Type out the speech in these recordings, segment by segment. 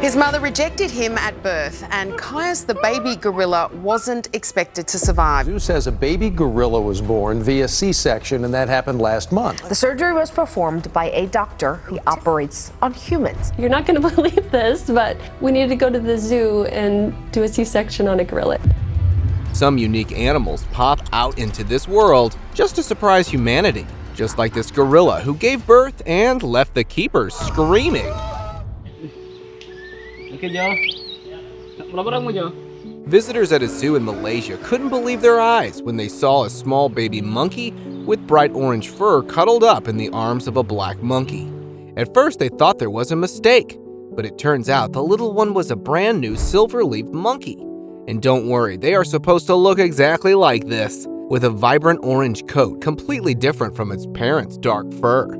His mother rejected him at birth, and Caius the baby gorilla wasn't expected to survive. Zoo says a baby gorilla was born via C-section, and that happened last month. The surgery was performed by a doctor who operates on humans. You're not going to believe this, but we needed to go to the zoo and do a C-section on a gorilla. Some unique animals pop out into this world just to surprise humanity, just like this gorilla who gave birth and left the keepers screaming. Visitors at a zoo in Malaysia couldn't believe their eyes when they saw a small baby monkey with bright orange fur cuddled up in the arms of a black monkey. At first they thought there was a mistake, but it turns out the little one was a brand new Silverleaf Monkey. And don't worry, they are supposed to look exactly like this, with a vibrant orange coat completely different from its parents' dark fur.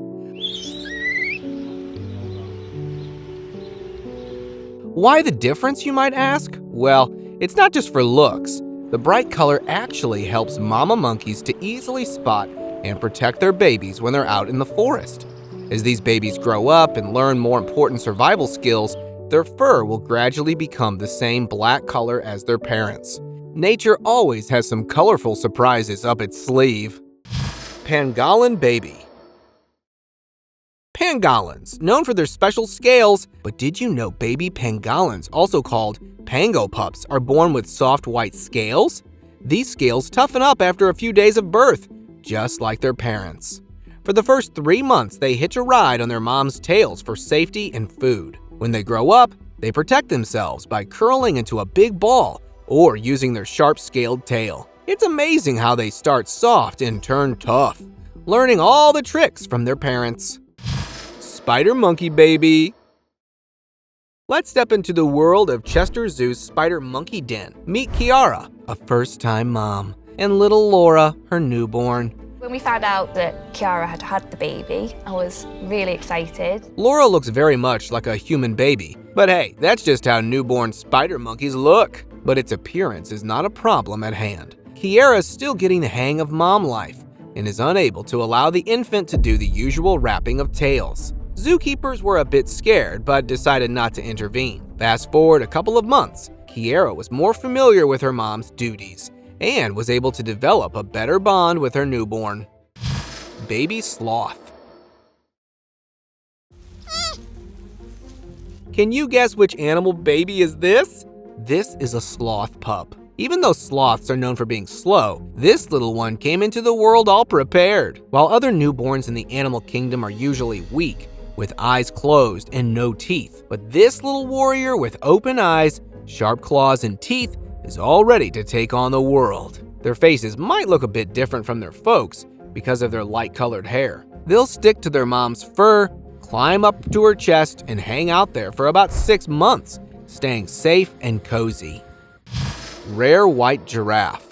Why the difference, you might ask? Well, it's not just for looks. The bright color actually helps mama monkeys to easily spot and protect their babies when they're out in the forest. As these babies grow up and learn more important survival skills, their fur will gradually become the same black color as their parents. Nature always has some colorful surprises up its sleeve. Pangolin Baby. Pangolins, known for their special scales, but did you know baby pangolins, also called pango pups, are born with soft white scales? These scales toughen up after a few days of birth, just like their parents. For the first 3 months, they hitch a ride on their mom's tails for safety and food. When they grow up, they protect themselves by curling into a big ball or using their sharp-scaled tail. It's amazing how they start soft and turn tough, learning all the tricks from their parents. Spider Monkey Baby. Let's step into the world of Chester Zoo's Spider Monkey Den. Meet Kiara, a first-time mom, and little Laura, her newborn. When we found out that Kiara had had the baby, I was really excited. Laura looks very much like a human baby, but hey, that's just how newborn spider monkeys look. But its appearance is not a problem at hand. Kiara is still getting the hang of mom life and is unable to allow the infant to do the usual wrapping of tails. Zookeepers were a bit scared, but decided not to intervene. Fast forward a couple of months, Kiara was more familiar with her mom's duties and was able to develop a better bond with her newborn. Baby Sloth. Can you guess which animal baby is this? This is a sloth pup. Even though sloths are known for being slow, this little one came into the world all prepared. While other newborns in the animal kingdom are usually weak, with eyes closed and no teeth, but this little warrior with open eyes, sharp claws, and teeth is all ready to take on the world. Their faces might look a bit different from their folks because of their light-colored hair. They'll stick to their mom's fur, climb up to her chest, and hang out there for about 6 months, staying safe and cozy. Rare white giraffe.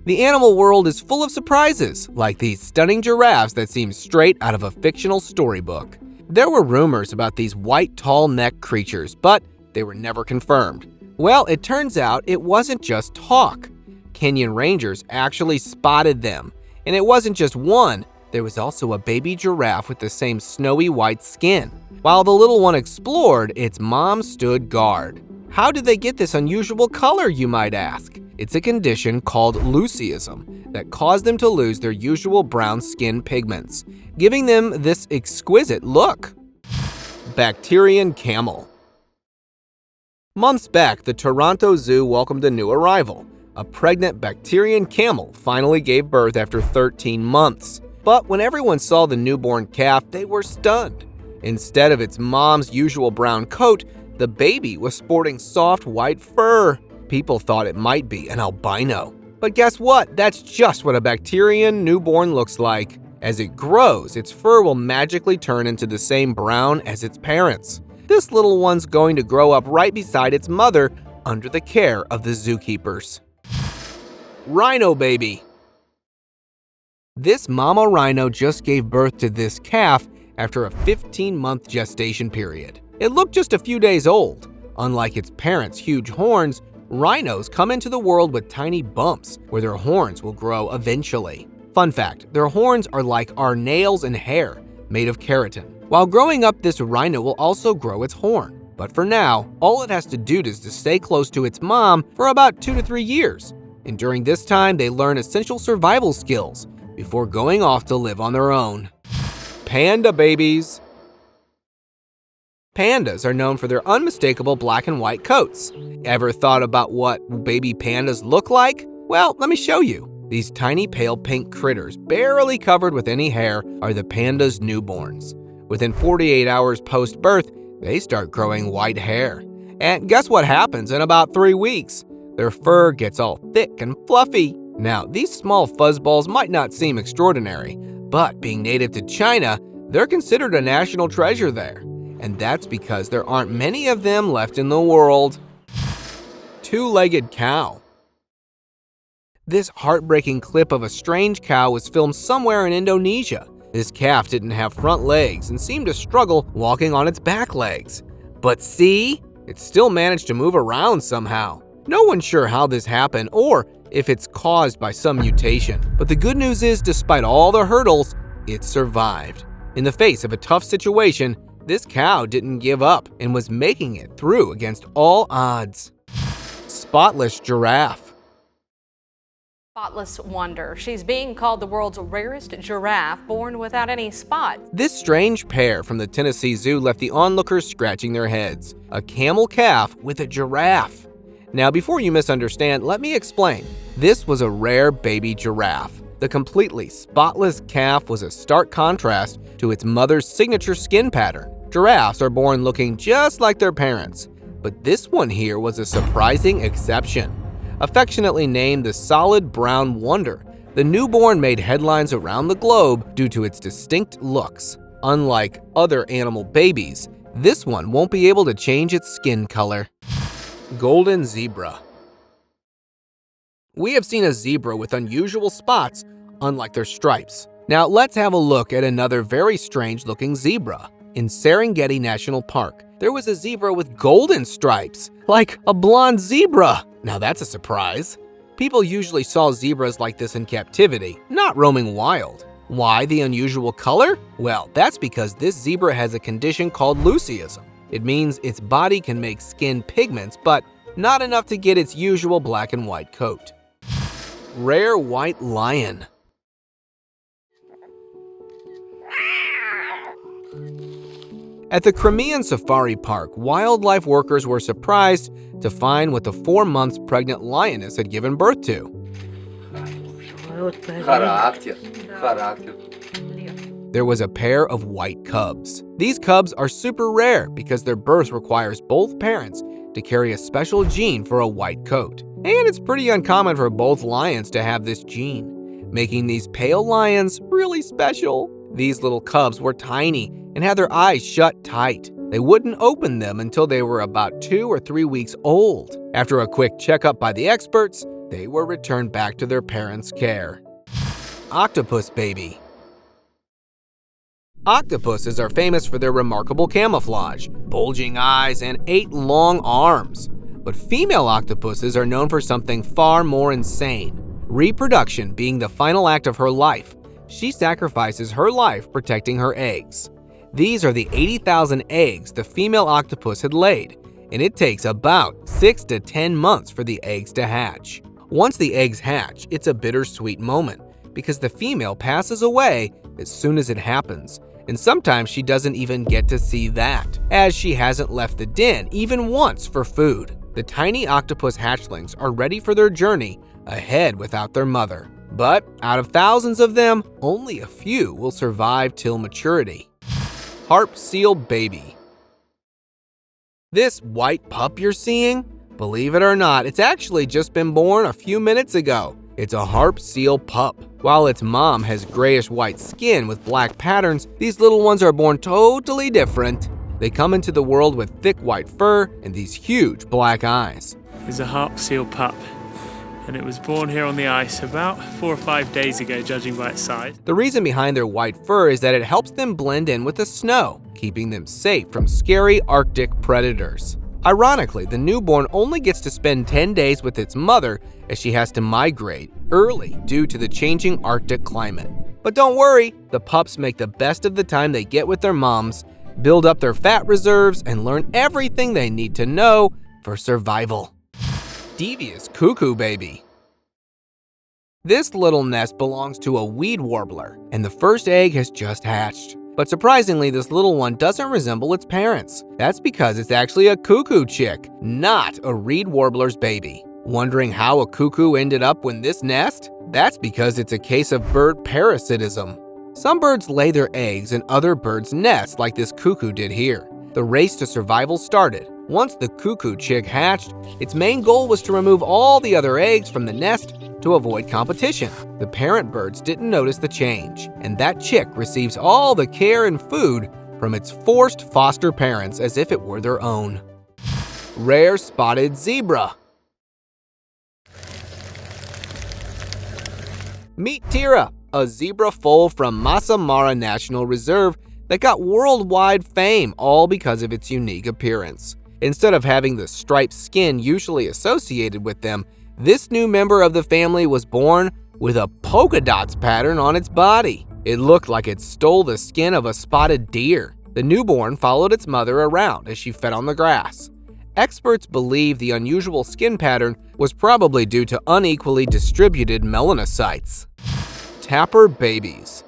The animal world is full of surprises, like these stunning giraffes that seem straight out of a fictional storybook. There were rumors about these white tall-necked creatures, but they were never confirmed. Well, it turns out it wasn't just talk. Kenyan rangers actually spotted them, and it wasn't just one. There was also a baby giraffe with the same snowy white skin. While the little one explored, its mom stood guard. How did they get this unusual color, you might ask? It's a condition called leucism that caused them to lose their usual brown skin pigments, giving them this exquisite look. Bacterian Camel. Months back, the Toronto Zoo welcomed a new arrival. A pregnant Bacterian camel finally gave birth after 13 months. But when everyone saw the newborn calf, they were stunned. Instead of its mom's usual brown coat, the baby was sporting soft white fur. People thought it might be an albino. But guess what? That's just what a Bacterian newborn looks like. As it grows, its fur will magically turn into the same brown as its parents. This little one's going to grow up right beside its mother under the care of the zookeepers. Rhino Baby. This mama rhino just gave birth to this calf after a 15-month gestation period. It looked just a few days old. Unlike its parents' huge horns, rhinos come into the world with tiny bumps where their horns will grow eventually. Fun fact, their horns are like our nails and hair, made of keratin. While growing up, this rhino will also grow its horn. But for now, all it has to do is to stay close to its mom for about 2 to 3 years. And during this time, they learn essential survival skills before going off to live on their own. Panda babies. Pandas are known for their unmistakable black and white coats. Ever thought about what baby pandas look like? Well, let me show you. These tiny pale pink critters, barely covered with any hair, are the panda's newborns. Within 48 hours post-birth, they start growing white hair. And guess what happens in about 3 weeks? Their fur gets all thick and fluffy. Now, these small fuzzballs might not seem extraordinary, but being native to China, they're considered a national treasure there. And that's because there aren't many of them left in the world. Two-legged cow. This heartbreaking clip of a strange cow was filmed somewhere in Indonesia. This calf didn't have front legs and seemed to struggle walking on its back legs. But see, it still managed to move around somehow. No one's sure how this happened or if it's caused by some mutation. But the good news is, despite all the hurdles, it survived. In the face of a tough situation, this cow didn't give up and was making it through against all odds. Spotless giraffe. Spotless wonder. She's being called the world's rarest giraffe, born without any spots. This strange pair from the Tennessee Zoo left the onlookers scratching their heads. A camel calf with a giraffe. Now, before you misunderstand, let me explain. This was a rare baby giraffe. The completely spotless calf was a stark contrast to its mother's signature skin pattern. Giraffes are born looking just like their parents, but this one here was a surprising exception. Affectionately named the Solid Brown Wonder, the newborn made headlines around the globe due to its distinct looks. Unlike other animal babies, this one won't be able to change its skin color. Golden zebra. We have seen a zebra with unusual spots, unlike their stripes. Now let's have a look at another very strange looking zebra. In Serengeti National Park, there was a zebra with golden stripes, like a blonde zebra. Now that's a surprise. People usually saw zebras like this in captivity, not roaming wild. Why the unusual color? Well, that's because this zebra has a condition called leucism. It means its body can make skin pigments, but not enough to get its usual black and white coat. Rare white lion. At the Crimean Safari Park, wildlife workers were surprised to find what the 4 months pregnant lioness had given birth to. There was a pair of white cubs. These cubs are super rare because their birth requires both parents to carry a special gene for a white coat. And it's pretty uncommon for both lions to have this gene, making these pale lions really special. These little cubs were tiny and had their eyes shut tight. They wouldn't open them until they were about 2 or 3 weeks old. After a quick checkup by the experts, they were returned back to their parents' care. Octopus Baby. Octopuses are famous for their remarkable camouflage, bulging eyes, and 8 long arms. But female octopuses are known for something far more insane. Reproduction being the final act of her life, she sacrifices her life protecting her eggs. These are the 80,000 eggs the female octopus had laid, and it takes about 6 to 10 months for the eggs to hatch. Once the eggs hatch, it's a bittersweet moment because the female passes away as soon as it happens, and sometimes she doesn't even get to see that, as she hasn't left the den even once for food. The tiny octopus hatchlings are ready for their journey ahead without their mother. But out of thousands of them, only a few will survive till maturity. Harp Seal Baby. This white pup you're seeing, believe it or not, it's actually just been born a few minutes ago. It's a harp seal pup. While its mom has grayish white skin with black patterns, these little ones are born totally different. They come into the world with thick white fur and these huge black eyes. It's a harp seal pup, and it was born here on the ice about 4 or 5 days ago, judging by its size. The reason behind their white fur is that it helps them blend in with the snow, keeping them safe from scary Arctic predators. Ironically, the newborn only gets to spend 10 days with its mother as she has to migrate early due to the changing Arctic climate. But don't worry, the pups make the best of the time they get with their moms, build up their fat reserves, and learn everything they need to know for survival. Devious Cuckoo Baby. This little nest belongs to a weed warbler, and the first egg has just hatched. But surprisingly, this little one doesn't resemble its parents. That's because it's actually a cuckoo chick, not a reed warbler's baby. Wondering how a cuckoo ended up in this nest? That's because it's a case of bird parasitism. Some birds lay their eggs in other birds' nests like this cuckoo did here. The race to survival started. Once the cuckoo chick hatched, its main goal was to remove all the other eggs from the nest to avoid competition. The parent birds didn't notice the change, and that chick receives all the care and food from its forced foster parents as if it were their own. Rare spotted zebra. Meet Tira, a zebra foal from Masa Mara National Reserve that got worldwide fame all because of its unique appearance. Instead of having the striped skin usually associated with them, this new member of the family was born with a polka dots pattern on its body. It looked like it stole the skin of a spotted deer. The newborn followed its mother around as she fed on the grass. Experts believe the unusual skin pattern was probably due to unequally distributed melanocytes. Tapir babies.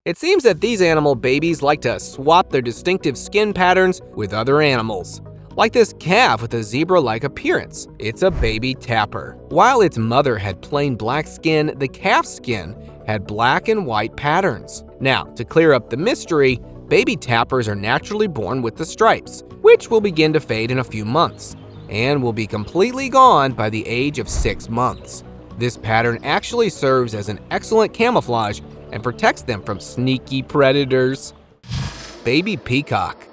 It seems that these animal babies like to swap their distinctive skin patterns with other animals. Like this calf with a zebra-like appearance. It's a baby tapir. While its mother had plain black skin, the calf's skin had black and white patterns. Now, to clear up the mystery, baby tapirs are naturally born with the stripes, which will begin to fade in a few months, and will be completely gone by the age of 6 months. This pattern actually serves as an excellent camouflage and protects them from sneaky predators. Baby peacock.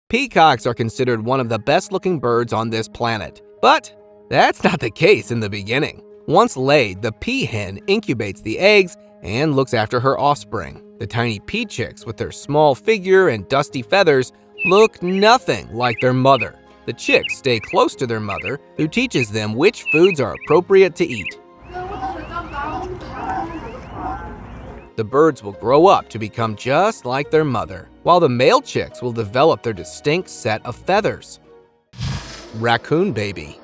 Peacocks are considered one of the best-looking birds on this planet, but that's not the case in the beginning. Once laid, the peahen incubates the eggs and looks after her offspring. The tiny pea chicks with their small figure and dusty feathers look nothing like their mother. The chicks stay close to their mother, who teaches them which foods are appropriate to eat. The birds will grow up to become just like their mother, while the male chicks will develop their distinct set of feathers. Raccoon Baby.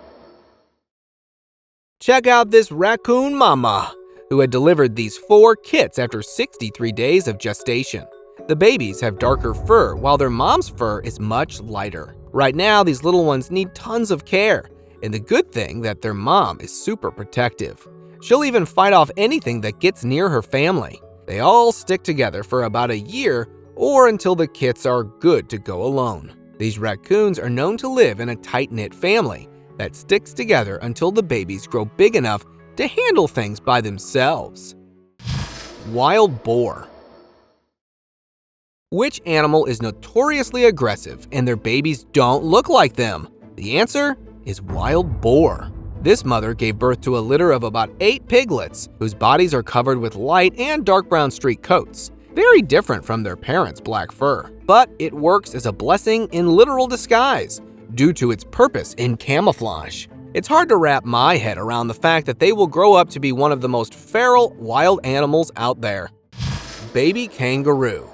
Check out this raccoon mama, who had delivered these 4 kits after 63 days of gestation. The babies have darker fur, while their mom's fur is much lighter. Right now, these little ones need tons of care, and the good thing that their mom is super protective. She'll even fight off anything that gets near her family. They all stick together for about a year or until the kits are good to go alone. These raccoons are known to live in a tight-knit family that sticks together until the babies grow big enough to handle things by themselves. Wild boar. Which animal is notoriously aggressive and their babies don't look like them? The answer is wild boar. This mother gave birth to a litter of about 8 piglets, whose bodies are covered with light and dark brown streaked coats. Very different from their parents' black fur. But it works as a blessing in literal disguise, due to its purpose in camouflage. It's hard to wrap my head around the fact that they will grow up to be one of the most feral wild animals out there. Baby kangaroo.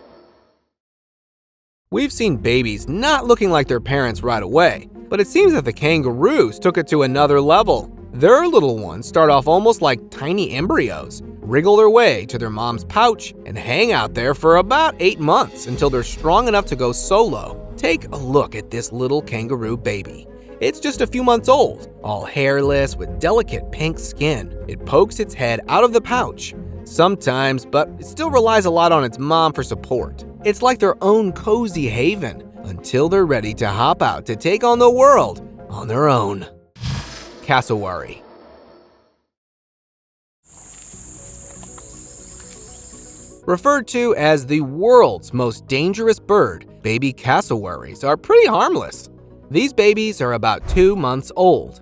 We've seen babies not looking like their parents right away, but it seems that the kangaroos took it to another level. Their little ones start off almost like tiny embryos, wriggle their way to their mom's pouch, and hang out there for about 8 months until they're strong enough to go solo. Take a look at this little kangaroo baby. It's just a few months old, all hairless with delicate pink skin. It pokes its head out of the pouch sometimes, but it still relies a lot on its mom for support. It's like their own cozy haven until they're ready to hop out to take on the world on their own. Cassowary. Referred to as the world's most dangerous bird, baby cassowaries are pretty harmless. These babies are about 2 months old.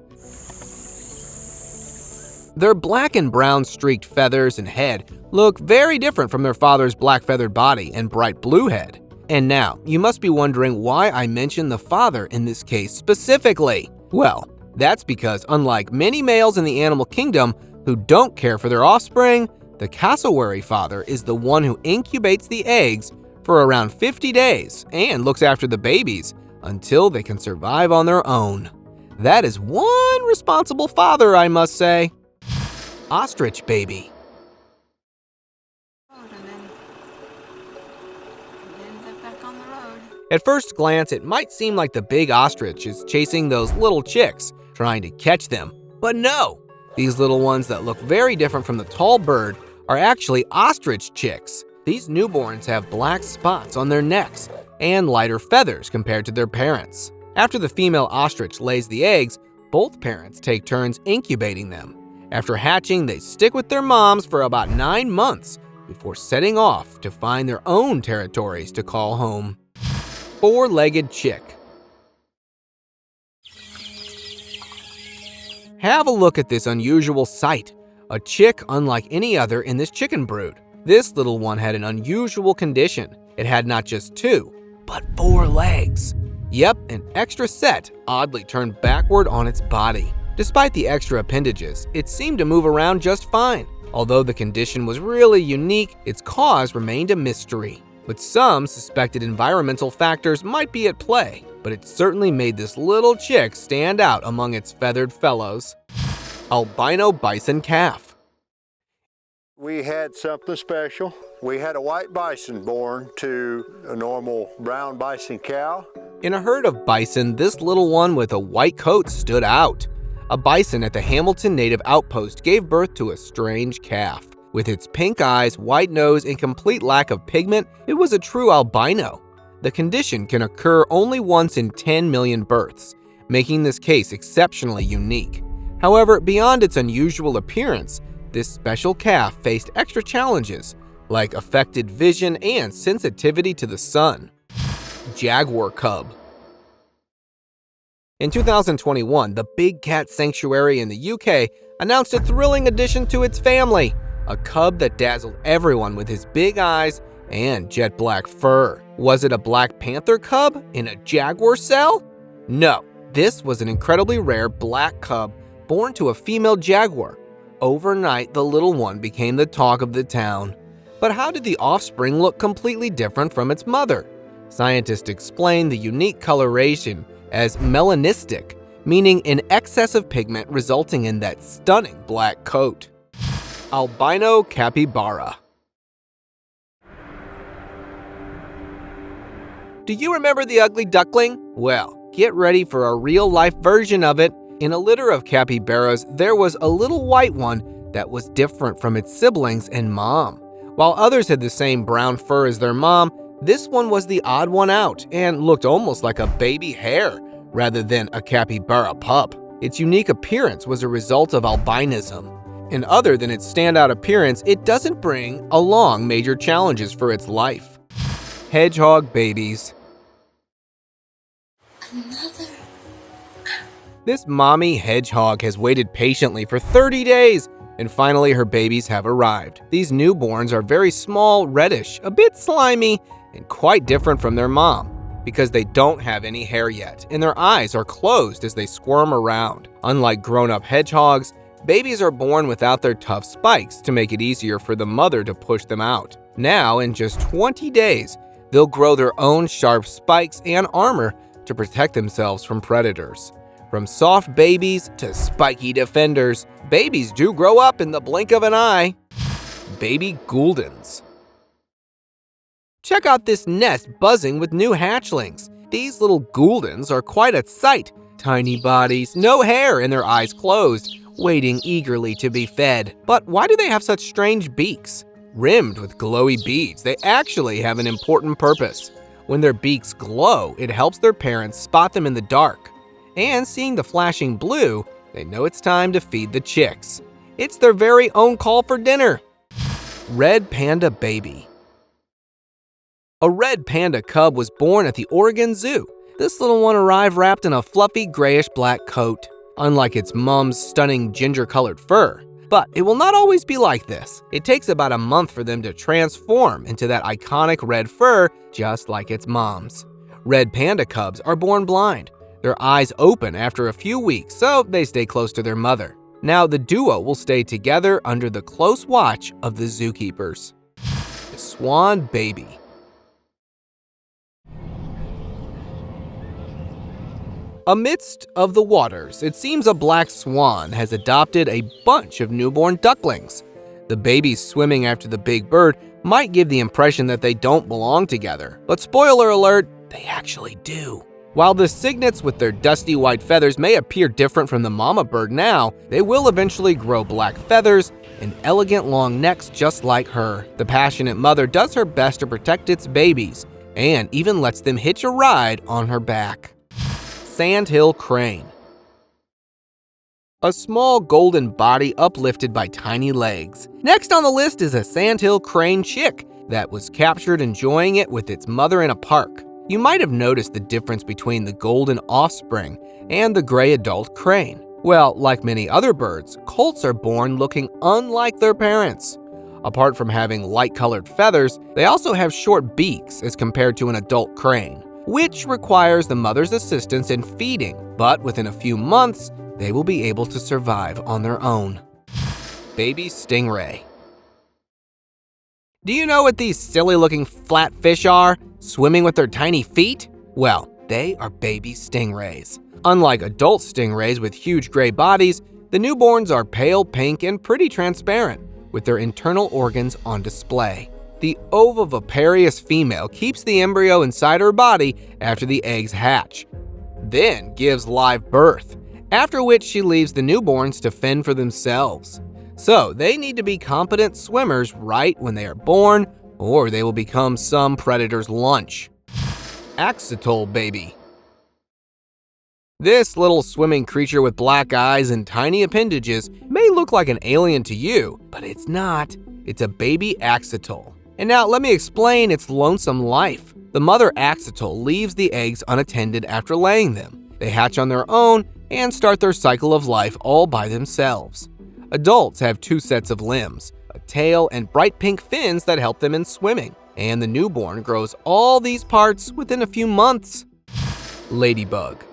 Their black and brown streaked feathers and head look very different from their father's black feathered body and bright blue head. And now, you must be wondering why I mention the father in this case specifically. Well, that's because unlike many males in the animal kingdom who don't care for their offspring, the cassowary father is the one who incubates the eggs for around 50 days and looks after the babies until they can survive on their own. That is one responsible father, I must say. Ostrich Baby. At first glance, it might seem like the big ostrich is chasing those little chicks, trying to catch them. But no! These little ones that look very different from the tall bird are actually ostrich chicks. These newborns have black spots on their necks and lighter feathers compared to their parents. After the female ostrich lays the eggs, both parents take turns incubating them. After hatching, they stick with their moms for about 9 months before setting off to find their own territories to call home. Four-legged chick. Have a look at this unusual sight. A chick unlike any other in this chicken brood. This little one had an unusual condition. It had not just 2, but 4 legs. Yep, an extra set oddly turned backward on its body. Despite the extra appendages, it seemed to move around just fine. Although the condition was really unique, its cause remained a mystery. But some suspected environmental factors might be at play, but it certainly made this little chick stand out among its feathered fellows. Albino bison calf. We had something special. We had a white bison born to a normal brown bison cow. In a herd of bison, this little one with a white coat stood out. A bison at the Hamilton Native Outpost gave birth to a strange calf. With its pink eyes, white nose, and complete lack of pigment, it was a true albino. The condition can occur only once in 10 million births, making this case exceptionally unique. However, beyond its unusual appearance, this special calf faced extra challenges, like affected vision and sensitivity to the sun. Jaguar Cub. In 2021, the Big Cat Sanctuary in the UK announced a thrilling addition to its family, a cub that dazzled everyone with his big eyes and jet black fur. Was it a Black Panther cub in a jaguar cell? No, this was an incredibly rare black cub born to a female jaguar. Overnight, the little one became the talk of the town. But how did the offspring look completely different from its mother? Scientists explain the unique coloration as melanistic, meaning an excess of pigment resulting in that stunning black coat. Albino Capibara. Do you remember the ugly duckling? Well, get ready for a real-life version of it. In a litter of capybaras, there was a little white one that was different from its siblings and mom. While others had the same brown fur as their mom, this one was the odd one out and looked almost like a baby hare rather than a capybara pup. Its unique appearance was a result of albinism. And other than its standout appearance, it doesn't bring along major challenges for its life. Hedgehog Babies. This mommy hedgehog has waited patiently for 30 days, and finally her babies have arrived. These newborns are very small, reddish, a bit slimy, and quite different from their mom, because they don't have any hair yet, and their eyes are closed as they squirm around. Unlike grown-up hedgehogs, babies are born without their tough spikes to make it easier for the mother to push them out. Now, in just 20 days, they'll grow their own sharp spikes and armor to protect themselves from predators. From soft babies to spiky defenders, babies do grow up in the blink of an eye. Baby Gouldens. Check out this nest buzzing with new hatchlings. These little Gouldens are quite a sight. Tiny bodies, no hair, and their eyes closed, waiting eagerly to be fed. But why do they have such strange beaks? Rimmed with glowy beads, they actually have an important purpose. When their beaks glow, it helps their parents spot them in the dark. And seeing the flashing blue, they know it's time to feed the chicks. It's their very own call for dinner. Red Panda Baby. A red panda cub was born at the Oregon Zoo. This little one arrived wrapped in a fluffy grayish-black coat. Unlike its mom's stunning ginger-colored fur, But it will not always be like this. It takes about a month for them to transform into that iconic red fur, just like its moms. Red panda cubs are born blind. Their eyes open after a few weeks, so they stay close to their mother. Now the duo will stay together under the close watch of the zookeepers. The Swan Baby. Amidst of the waters, it seems a black swan has adopted a bunch of newborn ducklings. The babies swimming after the big bird might give the impression that they don't belong together, but spoiler alert, they actually do. While the cygnets with their dusty white feathers may appear different from the mama bird now, they will eventually grow black feathers and elegant long necks just like her. The passionate mother does her best to protect its babies and even lets them hitch a ride on her back. Sandhill Crane. A small golden body uplifted by tiny legs. Next on the list is a Sandhill Crane chick that was captured enjoying it with its mother in a park. You might have noticed the difference between the golden offspring and the gray adult crane. Well, like many other birds, colts are born looking unlike their parents. Apart from having light-colored feathers, they also have short beaks as compared to an adult crane, which requires the mother's assistance in feeding, but within a few months, they will be able to survive on their own. Baby Stingray. Do you know what these silly-looking flat fish are, swimming with their tiny feet? Well, they are baby stingrays. Unlike adult stingrays with huge gray bodies, the newborns are pale pink and pretty transparent, with their internal organs on display. The oviviparous female keeps the embryo inside her body after the eggs hatch, then gives live birth, after which she leaves the newborns to fend for themselves. So they need to be competent swimmers right when they are born, or they will become some predator's lunch. Axol Baby. This little swimming creature with black eyes and tiny appendages may look like an alien to you, but it's not. It's a baby axol. And now let me explain its lonesome life. The mother axol leaves the eggs unattended after laying them. They hatch on their own and start their cycle of life all by themselves. Adults have 2 sets of limbs, a tail and bright pink fins that help them in swimming, and the newborn grows all these parts within a few months. Ladybug.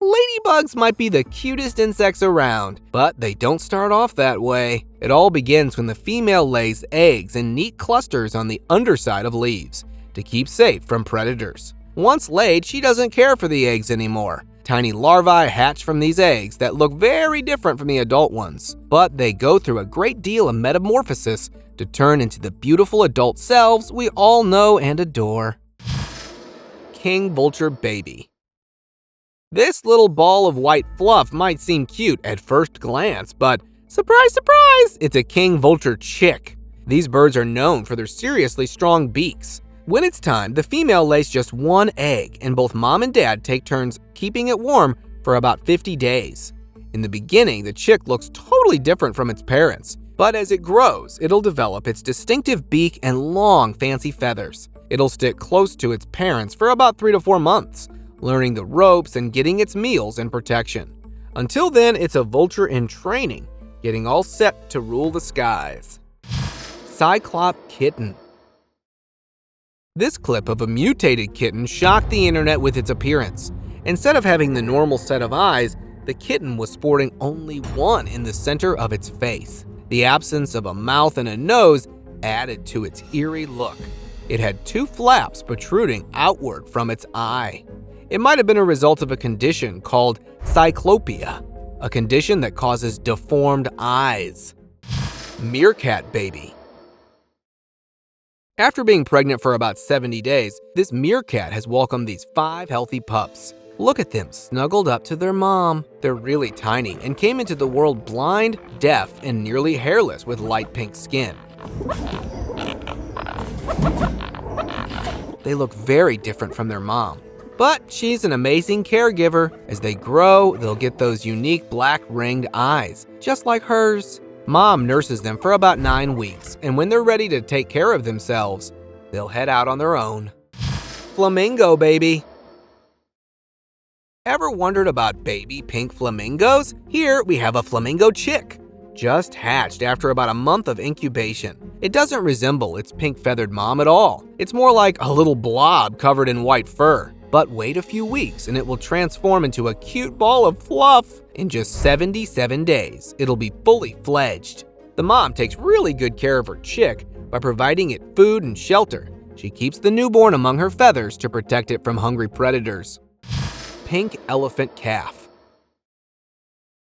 Ladybugs might be the cutest insects around, but they don't start off that way. It all begins when the female lays eggs in neat clusters on the underside of leaves to keep safe from predators. Once laid, she doesn't care for the eggs anymore. Tiny larvae hatch from these eggs that look very different from the adult ones, but they go through a great deal of metamorphosis to turn into the beautiful adult selves we all know and adore. King Vulture Baby. This little ball of white fluff might seem cute at first glance, but surprise, surprise, it's a king vulture chick. These birds are known for their seriously strong beaks. When it's time, the female lays just 1 egg, and both mom and dad take turns keeping it warm for about 50 days. In the beginning, the chick looks totally different from its parents, but as it grows, it'll develop its distinctive beak and long, fancy feathers. It'll stick close to its parents for about 3 to 4 months, learning the ropes and getting its meals and protection. Until then, it's a vulture in training, getting all set to rule the skies. Cyclop Kitten. This clip of a mutated kitten shocked the internet with its appearance. Instead of having the normal set of eyes, the kitten was sporting only 1 in the center of its face. The absence of a mouth and a nose added to its eerie look. It had 2 flaps protruding outward from its eye. It might have been a result of a condition called cyclopia, a condition that causes deformed eyes. Mircat Baby. After being pregnant for about 70 days, this meerkat has welcomed these 5 healthy pups. Look at them snuggled up to their mom. They're really tiny and came into the world blind, deaf, and nearly hairless with light pink skin. They look very different from their mom. But she's an amazing caregiver. As they grow, they'll get those unique black ringed eyes, just like hers. Mom nurses them for about 9 weeks, and when they're ready to take care of themselves, they'll head out on their own. Flamingo Baby. Ever wondered about baby pink flamingos? Here we have a flamingo chick, just hatched after about a month of incubation. It doesn't resemble its pink feathered mom at all. It's more like a little blob covered in white fur. But wait a few weeks and it will transform into a cute ball of fluff. In just 77 days, it'll be fully fledged. The mom takes really good care of her chick by providing it food and shelter. She keeps the newborn among her feathers to protect it from hungry predators. Pink elephant calf.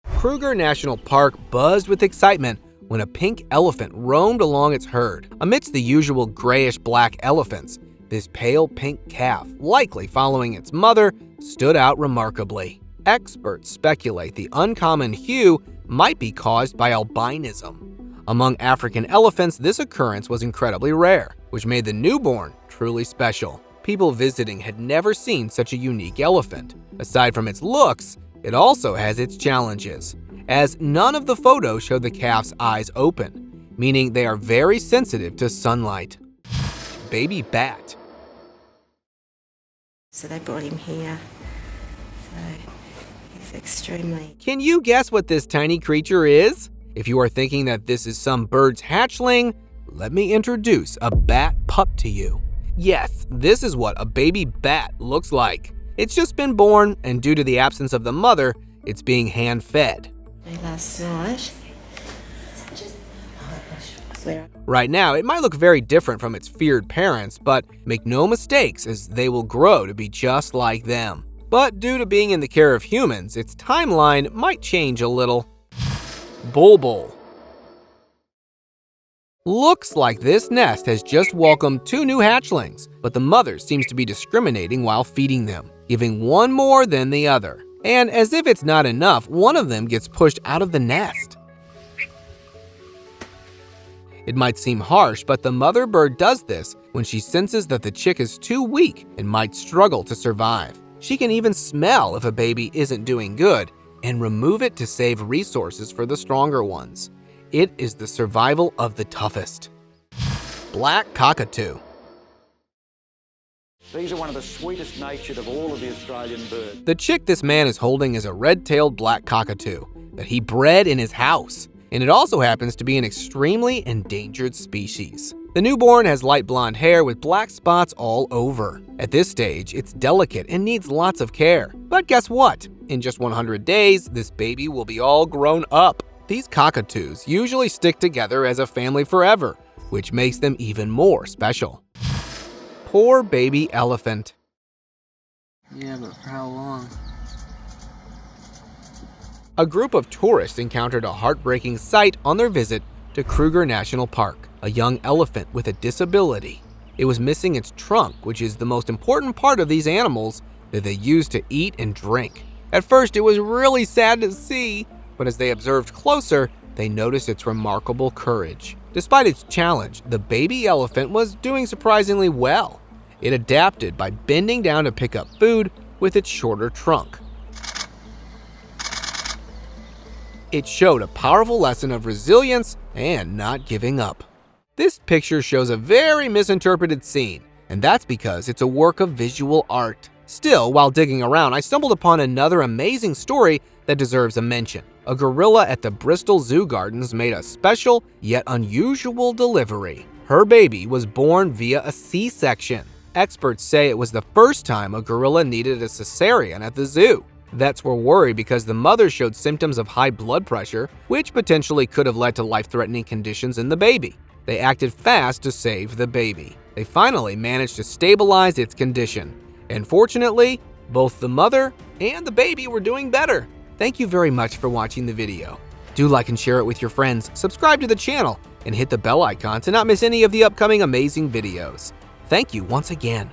Kruger National Park buzzed with excitement when a pink elephant roamed along its herd. Amidst the usual grayish-black elephants, this pale pink calf, likely following its mother, stood out remarkably. Experts speculate the uncommon hue might be caused by albinism. Among African elephants, this occurrence was incredibly rare, which made the newborn truly special. People visiting had never seen such a unique elephant. Aside from its looks, it also has its challenges, as none of the photos show the calf's eyes open, meaning they are very sensitive to sunlight. Baby bat. So they brought him here. So he's extremely... Can you guess what this tiny creature is? If you are thinking that this is some bird's hatchling, let me introduce a bat pup to you. Yes, this is what a baby bat looks like. It's just been born, and due to the absence of the mother, it's being hand-fed. Last night. Right now, it might look very different from its feared parents, but make no mistakes as they will grow to be just like them. But due to being in the care of humans, its timeline might change a little. Bulbul. Looks like this nest has just welcomed 2 new hatchlings, but the mother seems to be discriminating while feeding them, giving one more than the other. And as if it's not enough, one of them gets pushed out of the nest. It might seem harsh, but the mother bird does this when she senses that the chick is too weak and might struggle to survive. She can even smell if a baby isn't doing good and remove it to save resources for the stronger ones. It is the survival of the toughest. Black cockatoo. These are one of the sweetest natured of all of the Australian birds. The chick this man is holding is a red-tailed black cockatoo that he bred in his house, and it also happens to be an extremely endangered species. The newborn has light blonde hair with black spots all over. At this stage, it's delicate and needs lots of care. But guess what? In just 100 days, this baby will be all grown up. These cockatoos usually stick together as a family forever, which makes them even more special. Poor baby elephant. Yeah, but for how long? A group of tourists encountered a heartbreaking sight on their visit to Kruger National Park, a young elephant with a disability. It was missing its trunk, which is the most important part of these animals that they use to eat and drink. At first, it was really sad to see, but as they observed closer, they noticed its remarkable courage. Despite its challenge, the baby elephant was doing surprisingly well. It adapted by bending down to pick up food with its shorter trunk. It showed a powerful lesson of resilience and not giving up. This picture shows a very misinterpreted scene, and that's because it's a work of visual art. Still, while digging around, I stumbled upon another amazing story that deserves a mention. A gorilla at the Bristol Zoo Gardens made a special yet unusual delivery. Her baby was born via a C-section. Experts say it was the first time a gorilla needed a cesarean at the zoo. Vets were worried because the mother showed symptoms of high blood pressure, which potentially could have led to life-threatening conditions in the baby. They acted fast to save the baby. They finally managed to stabilize its condition. And fortunately, both the mother and the baby were doing better. Thank you very much for watching the video. Do like and share it with your friends, subscribe to the channel, and hit the bell icon to not miss any of the upcoming amazing videos. Thank you once again.